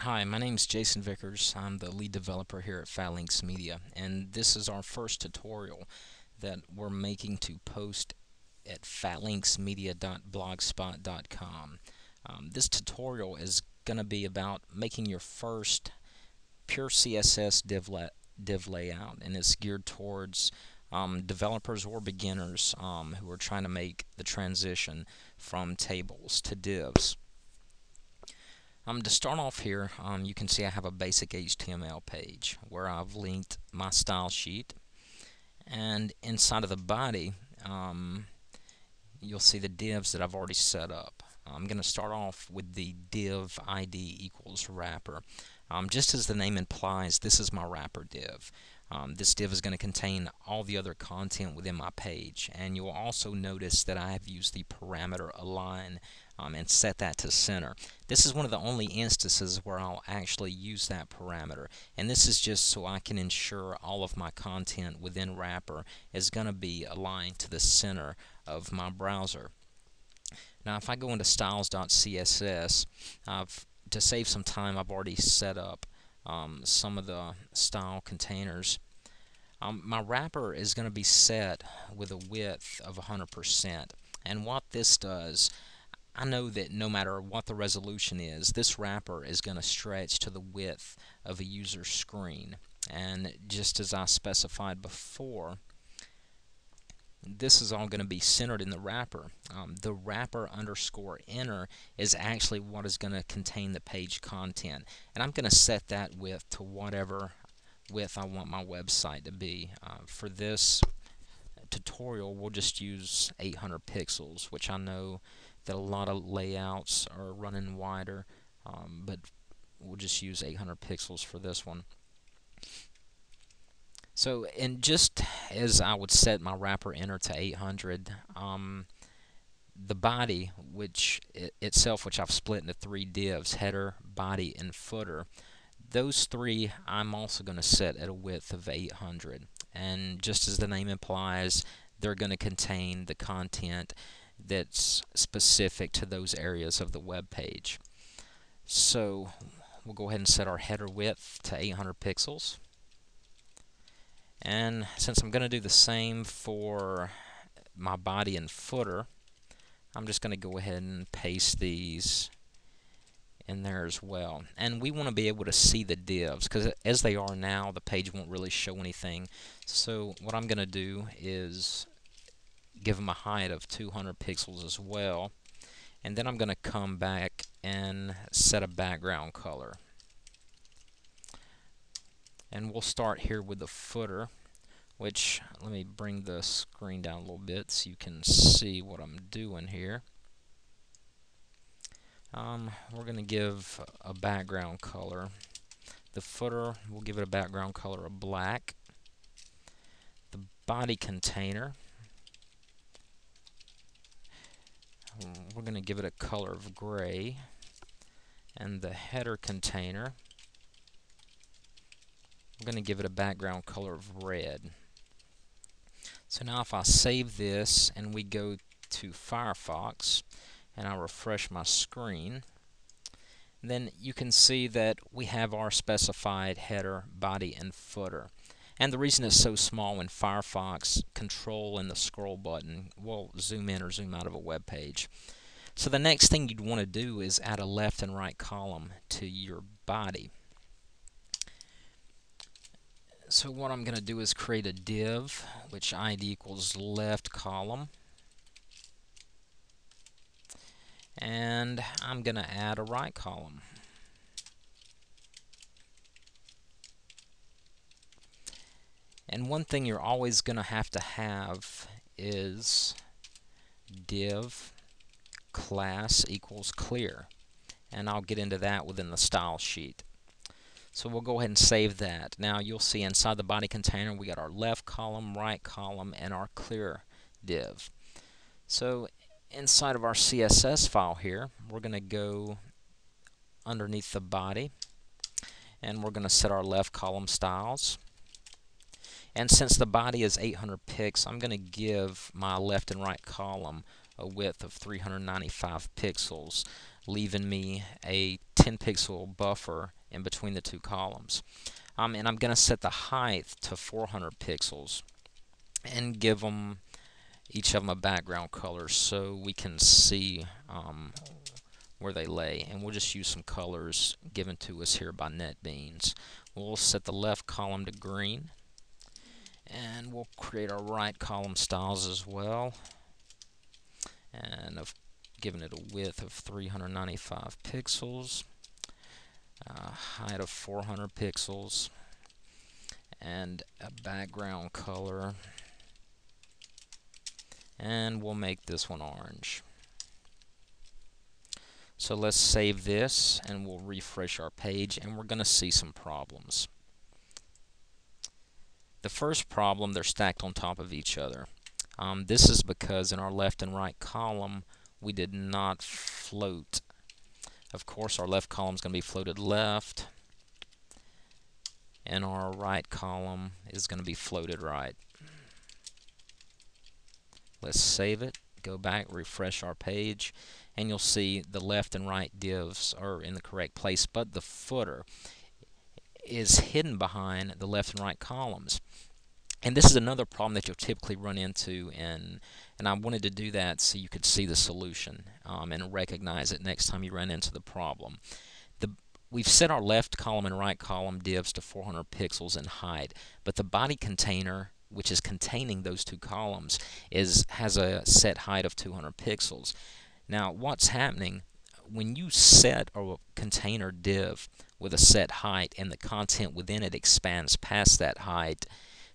Hi, my name is Jason Vickers. I'm the lead developer here at Phalanx Media, and this is our first tutorial that we're making to post at phalanxmedia.blogspot.com. This tutorial is going to be about making your first pure CSS div layout, and it's geared towards developers or beginners who are trying to make the transition from tables to divs. To start off here, you can see I have a basic HTML page where I've linked my style sheet, and inside of the body you'll see the divs that I've already set up. I'm going to start off with the div ID equals wrapper. Just as the name implies, this is my wrapper div. This div is going to contain all the other content within my page, and you'll also notice that I have used the parameter align and set that to center. This is one of the only instances where I'll actually use that parameter, and this is just so I can ensure all of my content within wrapper is going to be aligned to the center of my browser. Now if I go into styles.css, to save some time, I've already set up some of the style containers. My wrapper is going to be set with a width of 100%, and what this does, I know that no matter what the resolution is, this wrapper is going to stretch to the width of a user's screen. And just as I specified before, this is all going to be centered in the wrapper. The wrapper underscore inner is actually what is going to contain the page content, and I'm going to set that width to whatever width I want my website to be. For this tutorial, we'll just use 800 pixels, which I know that a lot of layouts are running wider, but we'll just use 800 pixels for this one. So, and just as I would set my wrapper inner to 800, the body, which itself, which I've split into 3 divs, header, body, and footer, those 3 I'm also going to set at a width of 800. And just as the name implies, they're going to contain the content that's specific to those areas of the web page. So we'll go ahead and set our header width to 800 pixels. And since I'm going to do the same for my body and footer, I'm just going to go ahead and paste these in there as well. And we want to be able to see the divs, because as they are now, the page won't really show anything. So what I'm going to do is give them a height of 200 pixels as well, and then I'm going to come back and set a background color. And we'll start here with the footer, which, let me bring the screen down a little bit so you can see what I'm doing here. We're going to give a background color. The footer, we'll give it a background color of black. The body container, we're going to give it a color of gray. And the header container, we're going to give it a background color of red. So now if I save this and we go to Firefox and I refresh my screen, then you can see that we have our specified header, body, and footer. And the reason it's so small in Firefox, Control and the scroll button will zoom in or zoom out of a web page. So the next thing you'd want to do is add a left and right column to your body. So what I'm going to do is create a div, which ID equals left column. And I'm going to add a right column. And one thing you're always going to have is div class equals clear. And I'll get into that within the style sheet. So we'll go ahead and save that. Now you'll see inside the body container we got our left column, right column, and our clear div. So inside of our CSS file here, we're going to go underneath the body, and we're going to set our left column styles. And since the body is 800 pixels, I'm going to give my left and right column a width of 395 pixels. leaving me a 10 pixel buffer in between the two columns. And I'm going to set the height to 400 pixels and give them each of them a background color so we can see where they lay. And we'll just use some colors given to us here by NetBeans. We'll set the left column to green, and we'll create our right column styles as well, and I've given it a width of 395 pixels, height of 400 pixels, and a background color, and we'll make this one orange. So let's save this and we'll refresh our page, and we're going to see some problems. The first problem, they're stacked on top of each other. This is because in our left and right column we did not float. Of course, our left column is going to be floated left, and our right column is going to be floated right. Let's save it, go back, refresh our page, and you'll see the left and right divs are in the correct place, but the footer is hidden behind the left and right columns. And this is another problem that you'll typically run into, and I wanted to do that so you could see the solution and recognize it next time you run into the problem. We've set our left column and right column divs to 400 pixels in height, but the body container, which is containing those two columns, has a set height of 200 pixels. Now, what's happening when you set a container div with a set height and the content within it expands past that height,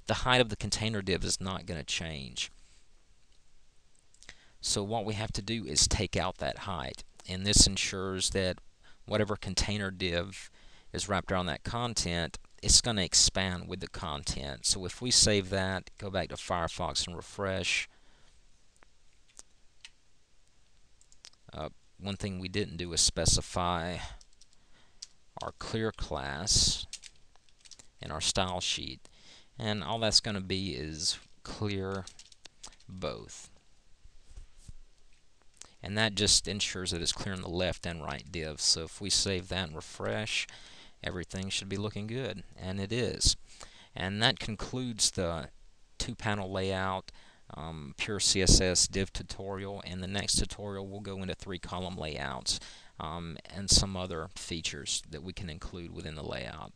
the height of the container div is not going to change. So what we have to do is take out that height, and this ensures that whatever container div is wrapped around that content, it's going to expand with the content. So if we save that, go back to Firefox and refresh, one thing we didn't do is specify our clear class in our style sheet, and all that's going to be is clear both. And that just ensures that it's clear in the left and right divs. So if we save that and refresh, everything should be looking good, and it is. And that concludes the two-panel layout pure CSS div tutorial. And the next tutorial we'll go into three-column layouts and some other features that we can include within the layout.